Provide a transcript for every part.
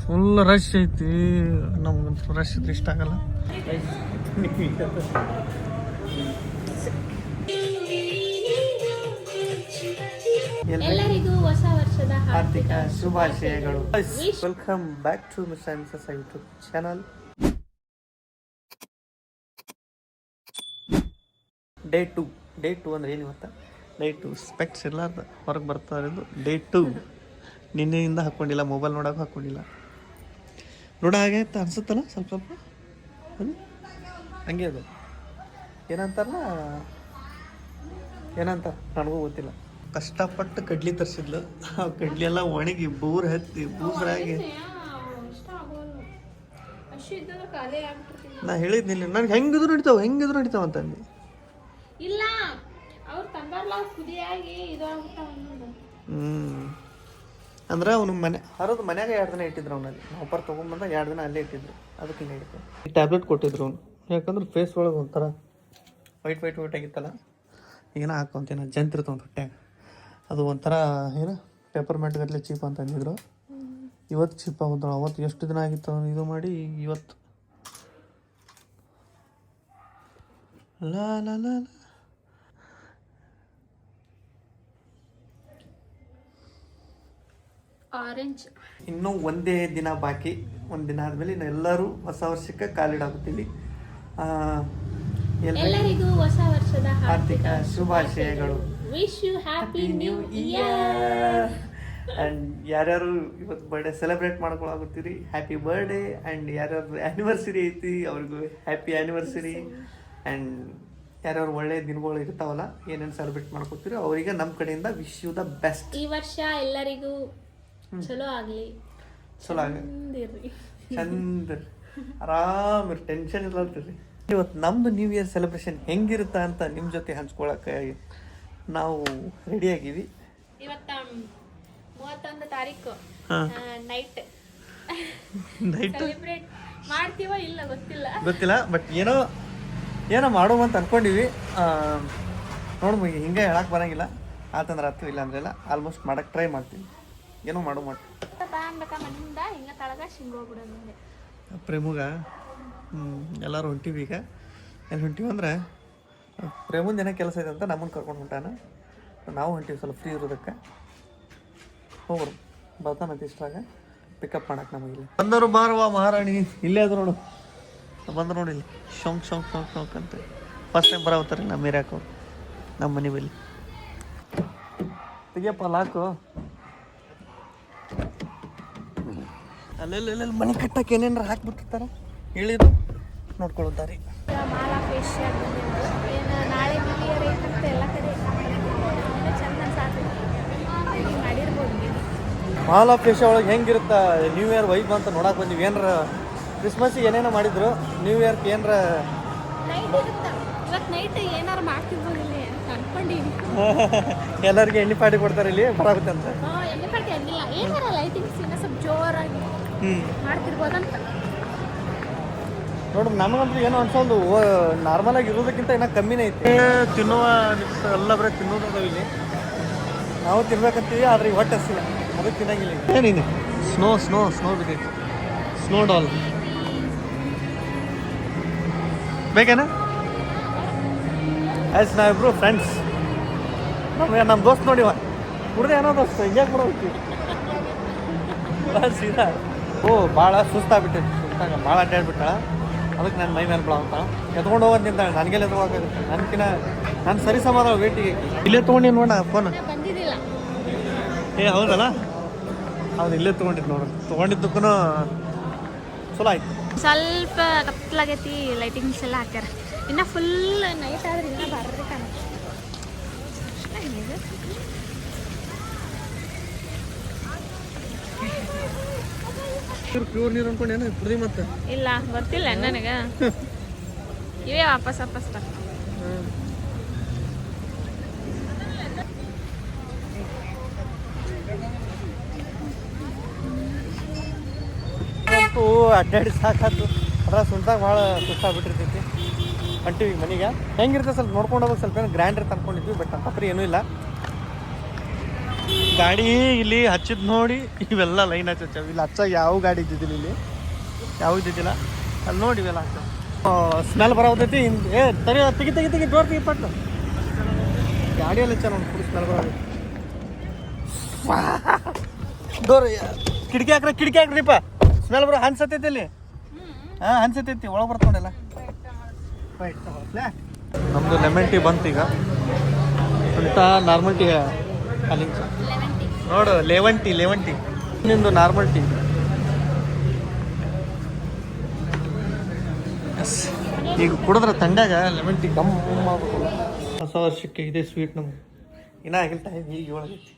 Full rush ಐತಿ. ನಮ್ಗಂತೂ rush ಇದ್ರೆ ಇಷ್ಟ ಆಗಲ್ಲ. ಎಲ್ಲರಿಗೂ ಹೊಸ ವರ್ಷದ ಹಾರ್ದಿಕ ಶುಭಾಶಯಗಳು. Welcome back to Mr Mrs YouTube channel. Day two ಅಂದ್ರೆ ಏನು ಇವತ್ತ? ಡೇ 2 ಸ್ಪೆಕ್ಟ್ಸ್ ಇರ್ಲಾರ್ದ ಹೊರಗೆ ಬರ್ತಾ ಇರೋದು ಡೇ 2. ನಿನ್ನೆಯಿಂದ ಹಾಕ್ಕೊಂಡಿಲ್ಲ, ಮೊಬೈಲ್ ನೋಡೋಕೆ ಹಾಕ್ಕೊಂಡಿಲ್ಲ. ನೋಡ ಹಾಗೆ ಅನ್ಸುತ್ತಲ್ಲ ಸ್ವಲ್ಪ ಹಂಗೆ. ಅದು ಏನಂತಾರಲ್ಲ, ಏನಂತ ನನಗೂ ಗೊತ್ತಿಲ್ಲ. ಕಷ್ಟಪಟ್ಟು ಕಡ್ಲಿ ತರಿಸಿದ್ಲು. ಆ ಕಡ್ಲಿ ಎಲ್ಲ ಒಣಗಿ ಬೂರ್ ಹತ್ತಿ ಬೂಸರಾಗಿ. ನಾ ಹೇಳಿದ್ನಿಲ್ಲ, ನನಗೆ ಹೆಂಗಿದ್ರು ನಡೀತಾವ ಅಂತಂದು. ಇಲ್ಲ ಅವ್ರು ತಂದಾರಲ್ಲ ಕುದಿಯಾಗಿ ಅಂದ್ರೆ ಅವನು ಮನ್ಯಾಗ 2 ದಿನ ಇಟ್ಟಿದ್ರು. ಅವನಲ್ಲಿ ಆಫರ್ ತೊಗೊಂಬಂದ 2 ದಿನ ಅಲ್ಲೇ ಇಟ್ಟಿದ್ರು. ಅದಕ್ಕೆ ಹಿಂಗೆ ಹಿಡಿತು. ಈ ಟ್ಯಾಬ್ಲೆಟ್ ಕೊಟ್ಟಿದ್ರು ಅವ್ನು. ಯಾಕಂದ್ರೆ ಫೇಸ್ ಒಳಗೆ ಒಂಥರ ವೈಟ್ ಆಗಿತ್ತಲ್ಲ. ಏನೋ ಹಾಕೊಂತೇನೆ ಜಂತಿರ್ತ ಒಂದು ಹೊಟ್ಟೆಗೆ. ಅದು ಒಂಥರ ಏನು ಪೇಪರ್ಮೆಂಟ್ ಗಟ್ಟಲೆ ಚೀಪ್ ಅಂತ ಅಂದಿದ್ರು. ಇವತ್ತು ಚೀಪ್ ಆಗುತ್ತಲ್ಲ. ಅವತ್ತು ಎಷ್ಟು ದಿನ ಆಗಿತ್ತು ಇದು ಮಾಡಿ. ಇವತ್ತು ಲಾ ಲಾ ಲಾ ಆರೆಂಜ್. ಇನ್ನೂ ಒಂದೇ ದಿನ ಬಾಕಿ. ಒಂದು ದಿನ ಆದಮೇಲೆ ಎಲ್ಲರೂ ಹೊಸ ವರ್ಷಕ್ಕೆ ಕಾಲಿಡಾಗುತ್ತೀವಿ. ಎಲ್ಲರಿಗೂ ಹೊಸ ವರ್ಷದ ಹಾರ್ದಿಕ ಶುಭಾಶಯಗಳು. Wish you happy new year. And ಯಾರ್ಯಾರು ಇವತ್ತು ಬರ್ಡೇ ಸೆಲೆಬ್ರೇಟ್ ಮಾಡ್ಕೊಳಾಗುತ್ತೀರಿ, ಹ್ಯಾಪಿ ಬರ್ಡೇ. ಆ್ಯಂಡ್ ಯಾರ್ಯಾರು ಆ್ಯನಿವರ್ಸರಿ ಐತಿ ಅವ್ರಿಗೂ ಹ್ಯಾಪಿ ಆ್ಯನಿವರ್ಸರಿ. ಆ್ಯಂಡ್ ಯಾರ್ಯಾರು ಒಳ್ಳೆ ದಿನಗಳು ಇರ್ತಾವಲ್ಲ, ಏನೇನು ಸೆಲೆಬ್ರೇಟ್ ಮಾಡ್ಕೊತೀರೋ ಅವರಿಗೆ ನಮ್ಮ ಕಡೆಯಿಂದ ವಿಶ್ ಯು ದ ಬೆಸ್ಟ್. ಈ ವರ್ಷ ಎಲ್ಲರಿಗೂ ಚಲೋ ಆಗಲಿ, ಚಂದ ಆರಾಮಿರಿ, ಟೆನ್ಷನ್ ಇರ್ಲಾರ್ತೀರಿ. ಇವತ್ತು ನಮ್ದು ನ್ಯೂ ಇಯರ್ ಸೆಲೆಬ್ರೇಷನ್ ಹೆಂಗಿರುತ್ತಾ ಅಂತ ನಿಮ್ಮ ಜೊತೆ ಹಂಚ್ಕೊಳಕ್ಕೆ ನಾವು ರೆಡಿ ಆಗಿವಿ. ಇವತ್ತ 31 ತಾರೀಕು ನೈಟ್ ಸೆಲೆಬ್ರೇಟ್ ಮಾಡ್ತೀವೋ ಇಲ್ಲ ಗೊತ್ತಿಲ್ಲ. ಬಟ್ ಏನೋ ಮಾಡುವಂತ ಅನ್ಕೊಂಡಿವಿ. ನೋಡ್ಬೋದು, ಹಿಂಗೆ ಹೇಳಕ್ಕೆ ಬರೋಂಗಿಲ್ಲ. ಆತಂದ್ರೆ ಆಯ್ತು, ಇಲ್ಲ ಅಂದ್ರೆ ಇಲ್ಲ. ಆಲ್ಮೋಸ್ಟ್ ಮಾಡಕ್ಕೆ ಟ್ರೈ ಮಾಡ್ತೀವಿ. ಏನೋ ಮಾಡು ಪ್ರೇಮುಗ ಎಲ್ಲರೂ ಹೊಂಟಿವಿ. ಈಗ ಏನು ಹೊಂಟಿವಿ ಅಂದ್ರೆ ಪ್ರೇಮುಂದು ಏನೋ ಕೆಲಸ ಇದೆ ಅಂತ ನಮ್ಮನ್ನು ಕರ್ಕೊಂಡು ಹೊಂಟಾನ. ನಾವು ಹೊಂಟಿವಿ ಸ್ವಲ್ಪ ಫ್ರೀ ಇರೋದಕ್ಕೆ. ಹೋಗ್ರು ಬರ್ತಾನಂತ ಇಷ್ಟಾಗ ಪಿಕಪ್ ಮಾಡಕ್ಕೆ ನಮಗಿಲ್ಲ. ಬಂದರು ಬಾರವಾ ಮಹಾರಾಣಿ, ಇಲ್ಲೇ ಅದು ನೋಡು. ಬಂದ್ರು ನೋಡಿ ಇಲ್ಲಿ ಶೌಂಕ್ ಅಂತ. ಫಸ್ಟ್ ಟೈಮ್ ಬರವತ್ತಾರೆ ನಮ್ಮ ಏರಿಯಾಕವ್ರು, ನಮ್ಮ ಮನೆ ಬಲ್ಲಿ. ತೆಗಿಯಪ್ಪ ಲಾಕು. ಅಲ್ಲೆಲ್ಲ ಮನೆ ಕಟ್ಟಕ್ಕೆ ಏನೇನಾರ ಹಾಕ್ಬಿಟ್ಟಿರ್ತಾರೆ, ಹೇಳಿದ್ರು ನೋಡ್ಕೊಳ್ಳುತ್ತಾರೆ. ಮಾಲ್ ಆಫ್ ಏಷ್ಯಾ ಒಳಗೆ ಹೆಂಗಿರುತ್ತಾ ನ್ಯೂ ಇಯರ್ ವೈಬ್ ಅಂತ ನೋಡಕ್ಕೆ ಬಂದಿವಿ. ಏನಾರ ಕ್ರಿಸ್ಮಸ್ಸಿಗೆ ಏನೇನೋ ಮಾಡಿದ್ರು, ನ್ಯೂ ಇಯರ್ಗೆ ಏನಾರ ಎಲ್ಲರಿಗೆ ಎಣ್ಣೆ ಪಾಟಿ ಕೊಡ್ತಾರೆ ಇಲ್ಲಿ ಬರಾಗುತ್ತೆ ಅಂತ. ನೋಡ್ರಿ, ನಮಗಂತೂ ಏನೋ ಅನ್ಸೋದು ನಾರ್ಮಲ್ ಆಗಿ ಇರೋದಕ್ಕಿಂತ ಏನೋ ಕಮ್ಮಿನೇ ಐತಿ. ತಿನ್ನುವ ಎಲ್ಲ ಬರೀ ತಿನ್ನೋದು ಇಲ್ಲಿ. ನಾವು ತಿನ್ಬೇಕಂತೀವಿ, ಆದ್ರೆ ಈ ಹೊಟ್ಟೆ ಹಸಿಲ್ಲ, ಅದಕ್ಕೆ ತಿನ್ನಂಗಿಲ್ಲ. ಏನಿದೆ ಸ್ನೋ ಬಿದ್ದೈತಿ. ಸ್ನೋ ಡಾಲ್ ಬೇಕೇನ? ಆಯ್ತು, ನಾವಿಬ್ರು ಫ್ರೆಂಡ್ಸ್. ನಮ್ಮ ದೋಸ್ತ್ ನೋಡಿವ ಕುಡ್ದೆ ಏನೋ ದೋಸ್ತ ಹಿಂಗ್ಯಾಕೆ ಕೊಡೋಗ್ತೀವಿ ಸೀದಾ. ಭಾಳ ಸುಸ್ತಾಗ್ಬಿಟ್ಟೈತಿ. ಸುಸ್ತಾಗ ಭಾಳ ಅಡ್ಡಾಡ್ಬಿಟ್ಟಾಳ. ಅದಕ್ಕೆ ನನ್ನ ಮೈ ಮೇಲೆ ಬಿಡೋಂತ ಎತ್ಕೊಂಡು ಹೋಗೋದು ನಿಂತಾಳೆ. ನನಗೆಲ್ಲ ಎತ್ಕೋಬೇಕಾಗುತ್ತೆ. ನಾನು ಸರಿ ಸಮಾನ ವೇಟಿಗೆ ಇಲ್ಲೇ ತೊಗೊಂಡಿನಿ ನೋಡ ಫೋನ್. ಹೌದಲ್ಲ, ಹೌದು ಇಲ್ಲೇ ತೊಗೊಂಡಿದ್ದು ನೋಡು. ತೊಗೊಂಡಿದ್ದಕ್ಕೂ ಚಲೋ ಆಯ್ತು. ಸ್ವಲ್ಪ ಕತ್ಲಾಗೈತಿ, ಲೈಟಿಂಗ್ಸ್ ಎಲ್ಲ ಹಾಕ್ಯಾರ. ಇನ್ನು ಫುಲ್ ನೈಟ್ ಆದ್ರೆ ಇನ್ನೂ ಬರ್ರಿ ಕಾಣ. ಪ್ಯೂರ್ ನೀರು ಅನ್ಕೊಂಡೇನು ಕುಡ್ದಿ ಮತ್ತೆ? ಇಲ್ಲ, ಗೊತ್ತಿಲ್ಲ ನನಗೆ. ಇವೇ ವಾಪಸ್ ಬರ್ತಾವೆ. ಅಡ್ಡಾಡಿ ಸಾಕಾತು. ಅದ್ರ ಸುಂಟಾಗ ಭಾಳ ಸುಸ್ತಾಗ್ಬಿಟ್ಟಿರ್ತೈತಿ. ಅಂಟಿವಿ ಮನೆಗೆ ಹೆಂಗಿರುತ್ತೆ ಸ್ವಲ್ಪ ನೋಡ್ಕೊಂಡು ಹೋಗೋಕೆ. ಸ್ವಲ್ಪ ಏನು ಗ್ರ್ಯಾಂಡ್ ಇರುತ್ತೆ ಅನ್ಕೊಂಡಿದ್ವಿ, ಬಟ್ ಅಂತ ಏನೂ ಇಲ್ಲ. ಗಾಡಿ ಇಲ್ಲಿ ಹಚ್ಚಿದ್ ನೋಡಿ ಇವೆಲ್ಲ ಲೈನ್ ಹಚ್ಚವ್. ಇಲ್ಲಿ ಹಚ್ಚಾಗ ಯಾವ ಗಾಡಿ ಇದ್ದಿದ್ದಿಲ್ಲ, ಇಲ್ಲಿ ಯಾವ ಇದ್ದಿದ್ದಿಲ್ಲ. ಅಲ್ಲಿ ನೋಡಿ ಇವೆಲ್ಲ ಹಚ್ಚ ಸ್ಮೆಲ್ ಬರೋದೈತಿ. ಏ ತರಿ ತೆಗಿ ತೆಗಿ ತೆಗಿ ಡೋರ್ ತೆಗಿ ಪಟ್ಟು. ಗಾಡಿಯಲ್ಲಿ ಹಚ್ಚ ನೋಡಿ ಫುಲ್ ಸ್ಮೆಲ್ ಬರೋದೈತಿ. ಡೋರ್ ಕಿಟಕಿ ಹಾಕ್ರಿಪ್ಪ. ಸ್ಮೆಲ್ ಬರೋ ಹನ್ಸತ್ತೈತಿ ಅಲ್ಲಿ. ಹಾಂ ಹನ್ಸತ್ತೈತಿ, ಒಳಗೆ ಬರ್ಕೊಂಡೆಲ್ಲ. ನಮ್ಮದು ಲೆಮನ್ ಟೀ ಬಂತು ಈಗ. ಅಂತ ನಾರ್ಮಲ್ ಟೀ ಅಲ್ಲಿ ನೋಡು. ಲೆಮನ್ ಟೀ ನಿಂದು ನಾರ್ಮಲ್ ಟೀ. ಈಗ ಕುಡಿದ್ರೆ ತಂಡ್ಯಾಗ ಲೆಮನ್ ಟೀ ಕಮ್ಮಿ ಆಗ್ಬೇಕಲ್ಲ. ಹೊಸ ವರ್ಷಕ್ಕೆ ಇದೆ ಸ್ವೀಟ್ ನಮ್ಗೆ. ಇನ್ನೂ ಆಗಿಲ್ಲ ಟೈಮ್, ಈಗ ಒಳಗೈತಿ.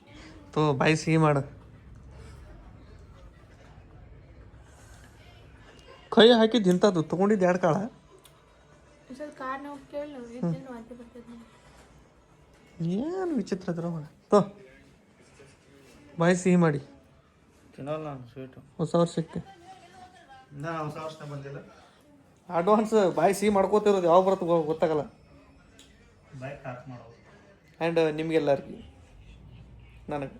ತೋ ಬಾಯಿ ಸಿಹಿ ಮಾಡು. ಕೈ ಹಾಕಿದ್ದು ಇಂಥದ್ದು ತೊಗೊಂಡಿದ್ದು 2 ಕಾಳ. ಏನು ವಿಚಿತ್ರ ಇದ್ರ ತೋ ಬಾಯಿ ಸಿಹಿ ಮಾಡಿ. ತಿನ್ನಲ್ಲ ನಾನು ಸ್ವೀಟು. ಹೊಸ ವರ್ಷಕ್ಕೆ ಹೊಸ ವರ್ಷ ಬಂದಿಲ್ಲ. ಅಡ್ವಾನ್ಸ್ ಬಾಯಿ ಸಿಹಿ ಮಾಡ್ಕೋತಿರೋದು ಯಾವ ಬರುತ್ತೆ ಗೊತ್ತಾಗಲ್ಲ. ಬಾಯಿ ಖಾತ್ ಮಾಡೋದು. ಆ್ಯಂಡ್ ನಿಮಗೆಲ್ಲರಿಗೆ ನನಗೆ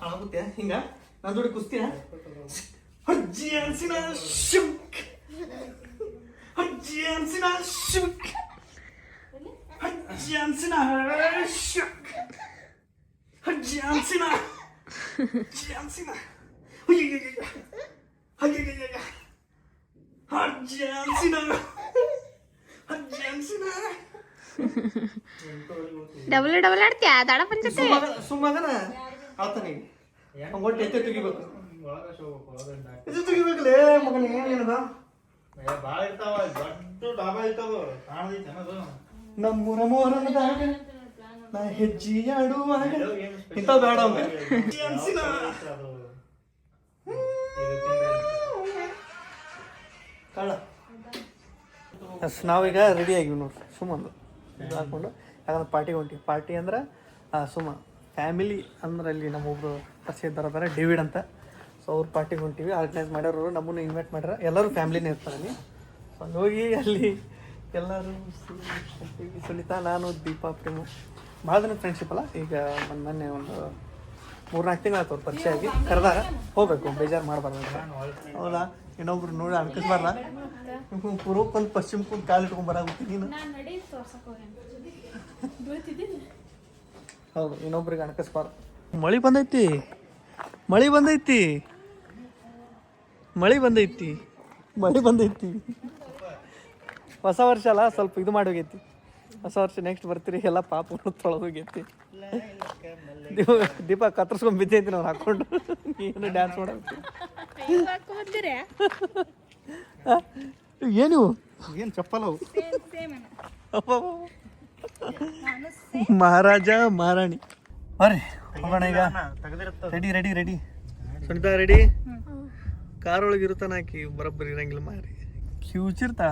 ಆಗುತ್ತೆ ಹಿಂಗ ನಾನು ಜೋಡಿ ಕುಸ್ತಿಯ ಅಜ್ಜಿ ಅನ್ಸಿನ ಶುಕ್, ಅಜ್ಜಿ ಅನ್ಸಿನ ಶುಕ್, ಅಜ್ಜಿ ಅನ್ಸಿನ ಶುಕ್, ಅಜ್ಜಿ ಅನ್ಸಿನ ಅಜ್ಜಿ ಅನ್ಸಿನ ಅಜ್ಜಿ ಅನ್ಸಿನ ಅಜ್ಜಿ ಅನ್ಸಿನ ಡಬಲ್ ಆಡ್ತೀಯಾ ದಾಡ ಪಂಚತೆ ಸುಮ್ಮಗನ ಆತನ ಒಟ್ಟು ಎತ್ತೆ ತೆಗಿಬೇಕು. ಇದು ತೆಗಿಬೇಕಲೇ ಮಗನ. ಏನದ ಭಾಳ ಇರ್ತಾವ, ದೊಡ್ಡ ಡಾಬಾ ಇರ್ತಾವ. ಕಾಣದೈತೆ ಅನ್ನೋದು ನಮ್ಮೂರ ಮೋರನದಾಗ ನಾ ಹೆಜ್ಜಿ ಆಡುವಾಗ ಇಂಥ ಬೇಡ ಅನ್ಸಿನ. ಕಳ್ಳ ನಾವೀಗ ರೆಡಿ ಆಗಿವಿ ನೋಡ್ರಿ. ಸುಮ್ಮಂದು ಇದು ಹಾಕ್ಕೊಂಡು ಯಾಕಂದ್ರೆ ಪಾರ್ಟಿಗೆ ಹೊಂಟಿವಿ. ಪಾರ್ಟಿ ಅಂದ್ರೆ ಸುಮ್ಮ ಫ್ಯಾಮಿಲಿ ಅಂದ್ರೆ ಅಲ್ಲಿ ನಮ್ಮೊಬ್ರು ಪರಿಚಯ ಇದ್ದಾರೆ ಡೇವಿಡ್ ಅಂತ. ಸೊ ಅವ್ರ ಪಾರ್ಟಿಗೆ ಹೊಂಟಿವಿ. ಆರ್ಗನೈಸ್ ಮಾಡ್ಯಾರವರು, ನಮ್ಮನ್ನು ಇನ್ವೈಟ್ ಮಾಡ್ಯಾರ. ಎಲ್ಲರೂ ಫ್ಯಾಮಿಲಿನೇ ಇರ್ತಾರೆ ಅಲ್ಲಿ. ಸೊ ಅಲ್ಲಿ ಹೋಗಿ ಅಲ್ಲಿ ಎಲ್ಲರೂ ಸುನಿತಾ, ನಾನು, ದೀಪಾ, ಪ್ರೇಮು ಭಾಳ ದಿನ ಫ್ರೆಂಡ್ಶಿಪ್ ಅಲ್ಲ. ಈಗ ಮೊನ್ನೆ ಒಂದು 3-4 ತಿಂಗಳು ಆಯ್ತು ಅವ್ರು ಪರಿಚಯ ಆಗಿ. ಕರೆದಾಗ ಹೋಗ್ಬೇಕು, ಬೇಜಾರು ಮಾಡಬಾರ್ದು. ಹೌದಾ? ಇನ್ನೊಬ್ರು ನೋಡಿ ಅನ್ಕಿಸ್ಬಾರ್ದ. ಪೂರ್ವಕ್ಕೊಂದು ಪಶ್ಚಿಮಕ್ಕೊಂದು ಕಾಲು ಇಟ್ಕೊಂಡು ಬರಾಗುತ್ತೆ ನೀನು. ಹೌದು, ಇನ್ನೊಬ್ರಿಗೆ ಅನ್ಕಿಸ್ಬಾರ್ದು. ಮಳೆ ಬಂದೈತಿ, ಮಳೆ ಬಂದೈತಿ, ಮಳೆ ಬಂದೈತಿ, ಮಳೆ ಬಂದೈತಿ. ಹೊಸ ವರ್ಷ ಅಲ್ಲ, ಸ್ವಲ್ಪ ಇದು ಮಾಡಿ ಹೋಗೈತಿ. ಹೊಸ ವರ್ಷ ನೆಕ್ಸ್ಟ್ ಬರ್ತೀರಿ ಎಲ್ಲ ಪಾಪಗಳು ತೊಳೆದೋಗೈತಿ. ದೀಪ ಕತ್ತರ್ಸ್ಕೊಂಡ್ ಬಿದ್ದೈತಿ ನಾವು ಹಾಕೊಂಡು. ಏನು ಡ್ಯಾನ್ಸ್ ಮಾಡೋದು ಏನು ಏನು ಚಪ್ಪಲವು. ಮಹಾರಾಜ ಮಹಾರಾಣಿ. ಬರ್ರಿ ಹೋಗೋಣ ಈಗ. Ready ready ready. Sunita ready. Car ಒಳಗೆ ಇರುತ್ತಾನ ಆಕಿ ಬರೋಬ್ಬರಿ ಇರಂಗಿಲ್ಲ ಮಾರಿ. ಕ್ಯೂಚಿರ್ತಾ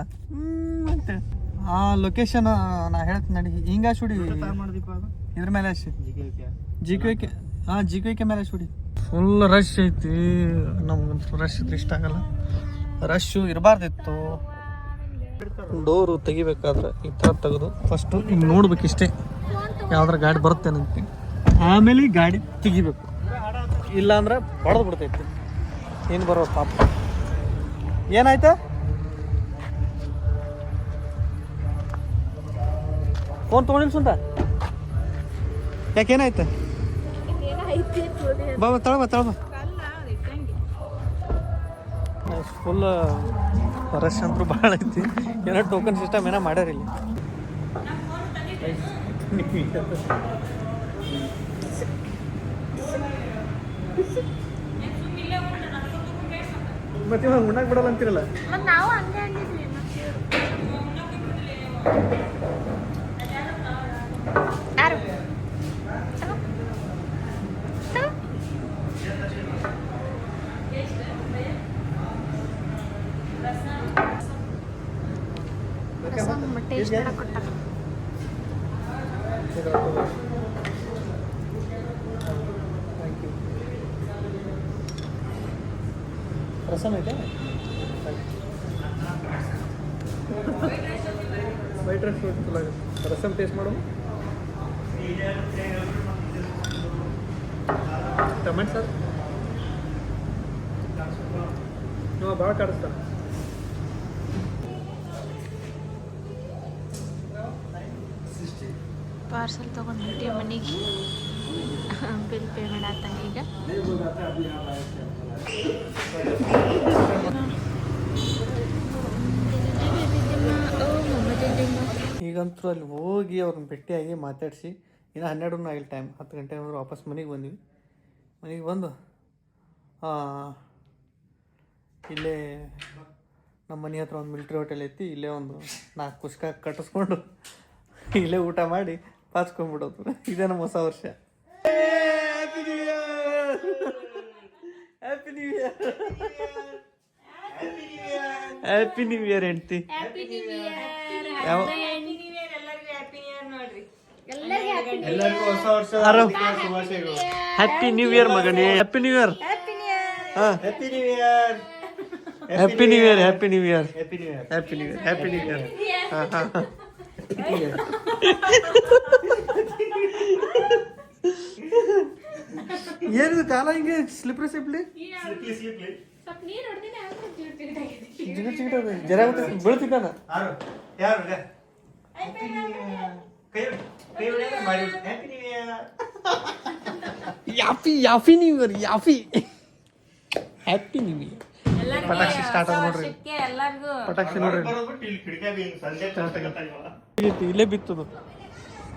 ಮತ್ತೆ ಆ ಲೊಕೇಶನ್ ನಾ ಹೇಳ್ತೀನಿ ನಡಿ. ಹಿಂಗ ಶುಡಿ ಇದ್ರ ಮೇಲೆ GQK. ಹಾಂ GQK ಮೇಲೆ ಶುಡಿ. ಫುಲ್ ರಶ್ ಐತಿ. ನಮ್ಗಂತೂ ರಶ್ ಇದ್ರೆ ಇಷ್ಟ ಆಗಲ್ಲ. ರಶ್ಶು ಇರಬಾರ್ದಿತ್ತು. ಡೋರು ತೆಗಿಬೇಕಾದ್ರೆ ಈ ಥರ ತೆಗೆದು ಫಸ್ಟು ಹಿಂಗೆ ನೋಡ್ಬೇಕು ಇಷ್ಟೇ, ಯಾವ್ದಾರ ಗಾಡಿ ಬರುತ್ತೇನಂತ. ಆಮೇಲೆ ಗಾಡಿ ತೆಗಿಬೇಕು, ಇಲ್ಲಾಂದ್ರೆ ಹೊಡೆದು ಬಿಡ್ತೈತಿ. ಏನು ಬರೋ ಪಾಪ. ಏನಾಯ್ತಾ? ಫೋನ್ ತೊಗೊಂಡಿಲ್ಲ ಸುಂಟ? ಯಾಕೇನಾಯ್ತು? ಬಾ ತಳಬ ತಳಬ. ಫುಲ್ ರಶ್ ಅಂತೂ ಭಾಳ ಐತಿ. ಏನೋ ಟೋಕನ್ ಸಿಸ್ಟಮ್ ಏನೋ ಮಾಡ್ಯಾರ ಇಲ್ಲಿ. ಮತ್ತೆ ಇವಾಗ ಉಣ್ಣಾಕ್ ಬಿಡಲ್ಲ ಅಂತಿರಲ್ಲ. ಟೇಸ್ಟ್ ಕೊಟ್ಟ ರಸಮ್ ಐತೆ. ವೈಟ್ ರೈಸ್ ಚಲೋ ಆಗುತ್ತೆ. ರಸಮ್ ಟೇಸ್ಟ್ ಮಾಡು. ಟೊಮೆಟೊ ಸರ್ ನಾವು ಭಾಳ ಕಾಡಿಸ್ತಾರೆ. ಪಾರ್ಸಲ್ ತೊಗೊಂಡು ಹೊಂಟಿ ಮನೆಗೆ. ಬಿಲ್ ಪೇಮೆಂಟ್ ಆಗ್ತಾನೆ ಈಗ. ಈಗಂತೂ ಅಲ್ಲಿ ಹೋಗಿ ಅವ್ರನ್ನ ಭೇಟಿಯಾಗಿ ಮಾತಾಡಿಸಿ ಇನ್ನು 12 ಆಗಿಲ್ಲ ಟೈಮ್. 10 ಗಂಟೆ ಅಂದ್ರೆ ವಾಪಸ್ ಮನೆಗೆ ಬಂದ್ವಿ. ಮನೆಗೆ ಬಂದು ಇಲ್ಲೇ ನಮ್ಮ ಮನೆ ಹತ್ರ ಒಂದು ಮಿಲ್ಟ್ರಿ ಹೋಟೆಲ್ ಐತಿ. ಇಲ್ಲೇ ಒಂದು 4 ಕುಸ್ಕ ಕಟ್ಟಿಸ್ಕೊಂಡು ಇಲ್ಲೇ ಊಟ ಮಾಡಿ ಪಾಚ್ಕೊಂಡ್ಬಿಡೋದು. ಇದೇ ನಮ್ಮ ಹೊಸ ವರ್ಷ. Happy new year. Happy new year ಹೆಂಡ್ತಿ. ಯಾವ ಎಲ್ಲರಿಗೂ ಹೊಸ ವರ್ಷ ಶುಭಾಶಯಗಳು. ಹ್ಯಾಪಿ ನ್ಯೂ ಇಯರ್ ಮಗನೇ. Happy new year. ಹಾಂ happy new year. Happy new year. Happy new year. Happy new year. Happy new year. Happy new year. ಹಾಂ ಹಾಂ ಹಾಂ. ಏನಿದು ಕಾಲ ಹಿಂಗೆ ಸ್ಲಿಪ್ರಿ ಸ್ಲಿಪ್ಲಿ ಜಿಗಿಟ್ ಜಿಗಿಟ್ ಜರ ಬೀಳ್ತಿದ್ದಾನ. ಯಾರು ಕೈ ಹೊಡೆಯೋದು ಮಾಡಿ happy new year. Happy new year. Happy happy new year. ಪಟಾಕ್ಷಿ ಸ್ಟಾರ್ಟ್ ಆಗ ನೋಡ್ರಿ. ಪಟಾಕ್ಷಿ ನೋಡ್ರಿ. ಇಲ್ಲಿ ಕಿಟಕಿಯಾಗ ಹಿಂಗ್ ಸಂಜೆ ತೋರ್ಸಕತ್ತಾನ ಇವ. ಇಲ್ಲೇ ಬಿತ್ತದು.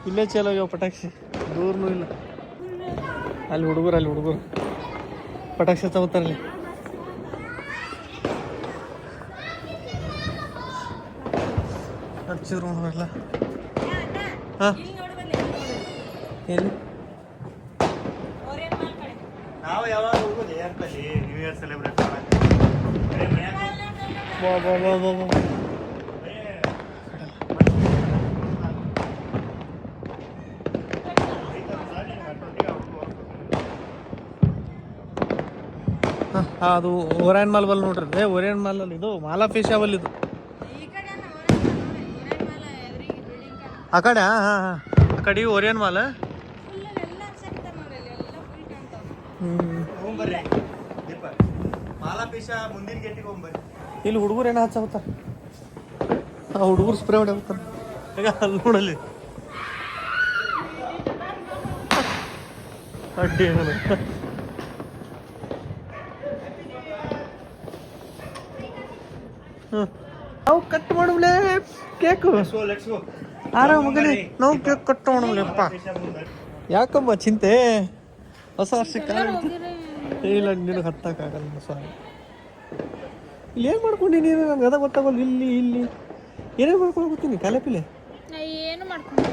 ಇಲ್ಲೇ ಚಲೋ ಆಗ್ಯಾವ ಪಟಾಕ್ಷಿ. ದೂರನೂ ಇಲ್ಲ. ಅಲ್ಲಿ ಹುಡುಗರು ಪಟಾಕ್ಷಿ ತಗೋತಾರಲ್ಲಿ. ಹಚ್ಚಿದ್ರು ನೋಡ್ರಲ್ಲ. ಹಾಂ ಎಲ್ಲಿ ನಾವು ಯಾವಾಗ ಹೋಗೋದು ಏರ್ತಲ್ಲಿ ನ್ಯೂ ಇಯರ್ ಸೆಲೆಬ್ರೇಟ್ ಮಾಡಕ್ಕೆ. ಬಾ ಬಾ ಬಾ ಬಾ ಬಾ. ಅದು ಓರಿಯನ್ ಮಾಲ್ ಬಲ್ ನೋಡ್ರಿ. ಓರಿಯನ್ ಮಾಲ್ ಅಲ್ಲಿ ಇದು ಮಾಲಾ ಫಿಶ್ ಅವಲ್ ಇದು ಆ ಕಡೆ. ಹಾಂ ಹಾಂ ಹಾಂ ಆ ಕಡೆ ಓರಿಯನ್ ಮಾಲ್. ಹೋಗ್ಬರ್ರಿ ದೀಪ ಮಾಲಾ ಫಿಶ ಮುಂದಿನ ಗೇಟಿಗೆ ಹೋಗ್ಬರ್ರಿ. ಇಲ್ಲಿ ಹುಡುಗರು ಏನೋ ಹಚ್ಚ ಆ ಹುಡುಗರು ಸ್ಪ್ರೇ ಹೊಡೆ ಹೋಗ್ತಾರೆ. ಈಗ ಅಲ್ಲಿ ನೋಡಲ್ಲಿ ಅಡ್ಡಿ ಅವು ಕಟ್ ಮಾಡಬ್ಲೆ ಕೇಕು. Let's go. ಆರಾಮ ಮಗನೇ ನಾವು ಕೇಕ್ ಕಟ್ ಮಾಡಬ್ಲೆಪ್ಪ. ಯಾಕಮ್ಮ ಚಿಂತೆ? ಹೊಸ ವರ್ಷಕ್ಕೆ ಇಲ್ಲ ನಿನಗೆ ಹತ್ತಕ್ಕಾಗಲ್ಲ. ಹೊಸ ಇಲ್ಲಿ ಏನು ಮಾಡ್ಕೊಂಡು ನೀನು? ನಂಗೆ ಅದ ಗೊತ್ತಾಗಲ್ಲ. ಇಲ್ಲಿ ಏನೇನು ಮಾಡ್ಕೊಂಡು ಹೋಗ್ತೀನಿ ಕಾಲೇಪಿಲೆ. ಏನು ಮಾಡ್ಕೊಂಡು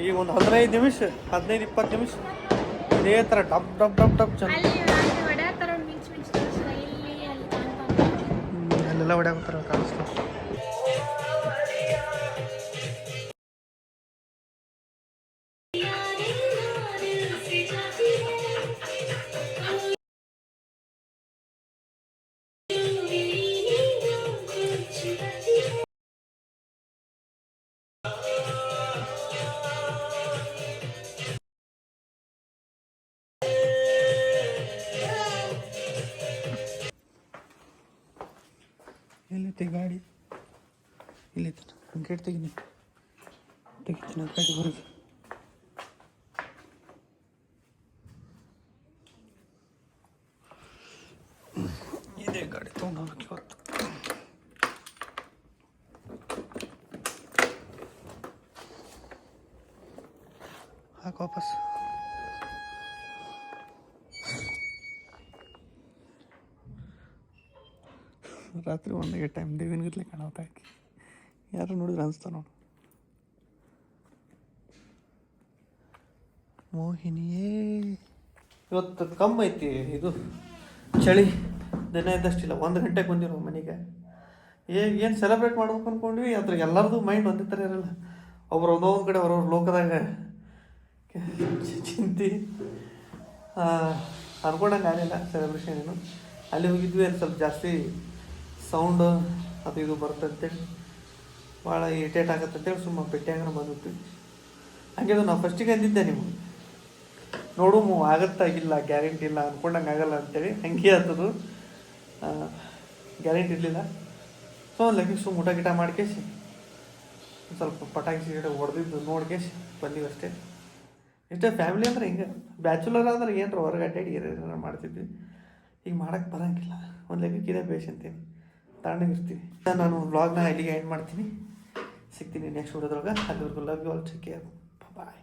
ಈಗ ಒಂದು 15 ನಿಮಿಷ 15-20 ನಿಮಿಷ ಇದೇ ಥರ ಡಬ್ ಡಬ್ ಡಬ್ ಡಬ್ ಚಂದ. ಅಲ್ಲೆಲ್ಲ ಹೊಡ್ಯಾಕತ್ತಾರ ಕಾಣಿಸ್ತು. ಎಲ್ಲೈತೆ ಗಾಡಿ? ಇಲ್ಲೈತೆ. ಗೇಟ್ ತೆಗಿತೀನಿ ಗಾಡಿ ಹೊರಗೆ. ಇದೇ ಗಾಡಿ ತೊಗೊಂಡು ಹೋಗ್ಲಿಕ್ಕೆ ಇವತ್ತು. ಹಾಕಿ ವಾಪಸ್. ರಾತ್ರಿ 1 ಟೈಮ್ ದೇವಿನಗತ್ಲೆ ಕಾಣುತ್ತೆ. ಹಾಕಿ ಯಾರು ನೋಡಿದ್ರೆ ಅನಿಸ್ತಾ ನೋಡು. ಮೋಹಿನಿಯೇ ಇವತ್ತು ಕಮ್ಮಿ ಐತಿ. ಇದು ಚಳಿ ದಿನ ಇದ್ದಷ್ಟಿಲ್ಲ. 1 ಗಂಟೆಗೆ ಬಂದಿರೋ ಮನೆಗೆ. ಏನು ಸೆಲೆಬ್ರೇಟ್ ಮಾಡ್ಬೇಕು ಅಂದ್ಕೊಂಡ್ವಿ. ಅದ್ರ ಎಲ್ಲರದು ಮೈಂಡ್ ಒಂದೇ ಥರ ಇರಲ್ಲ. ಒಬ್ರು ಒಂದೊಂದು ಕಡೆ ಅವ್ರವ್ರ ಲೋಕದಾಗ ಚಿಂತೆ ಅನ್ಕೊಂಡಂಗೆ ಆಗಲಿಲ್ಲ ಸೆಲೆಬ್ರೇಷನ್ ಏನು. ಅಲ್ಲಿ ಹೋಗಿದ್ವಿ. ಅಲ್ಲಿ ಸ್ವಲ್ಪ ಜಾಸ್ತಿ ಸೌಂಡು ಅದು ಇದು ಬರುತ್ತೆ ಅಂತೇಳಿ ಭಾಳ ಇರಿಟೇಟ್ ಆಗುತ್ತೆ ಅಂತೇಳಿ ಸುಮ್ಮ ಭೇಟಿಯಾಗ ಬಂದಿರ್ತೀವಿ. ಹಾಗೆ ಅದು ನಾವು ಫಸ್ಟಿಗೆ ಅಂದಿದ್ದೆ ನೀವು ನೋಡು ಆಗತ್ತಾಗಿಲ್ಲ ಗ್ಯಾರಂಟಿ ಇಲ್ಲ ಅಂದ್ಕೊಂಡಂಗೆ ಆಗಲ್ಲ ಅಂತೇಳಿ ಹಂಗೆ ಆಗ್ತದು ಗ್ಯಾರಂಟಿ ಇರಲಿಲ್ಲ. ಸೊ ಲಗೇಜ್ ಊಟ ಗಿಟ ಮಾಡ್ಕೇಸಿ ಸ್ವಲ್ಪ ಪಟಾಕಿ ಸಿಗಡೆ ಹೊಡೆದಿದ್ದು ನೋಡ್ಕೇಸಿ ಬಂದೀವಿ ಅಷ್ಟೇ. ಇಷ್ಟೇ ಫ್ಯಾಮಿಲಿ ಅಂದ್ರೆ ಹಿಂಗೆ ಬ್ಯಾಚುಲರ್ ಅಂದ್ರೆ ಏನರ ಹೊರಗೆ ಅಡ್ಡಾಡಿ ಏನಾರ ಮಾಡ್ತಿದ್ವಿ. ಈಗ ಮಾಡೋಕ್ಕೆ ಬರೋಂಗಿಲ್ಲ. ಒಂದು ಲೆಕ್ಕಕ್ಕೆ ಇದೇ ಬೇಷ್ ಅಂತೀನಿ, ತಣ್ಣಗಿರ್ತೀವಿ. ನಾನು ವ್ಲಾಗ್ನ ಇಲ್ಲಿಗೆ ಎಂಡ್ ಮಾಡ್ತೀನಿ. ಸಿಗ್ತೀನಿ ನೆಕ್ಸ್ಟ್ ವಿಡಿಯೋದ್ರೊಳಗೆ. ಅಲ್ಲಿವರೆಗೂ love you all, take care, bye.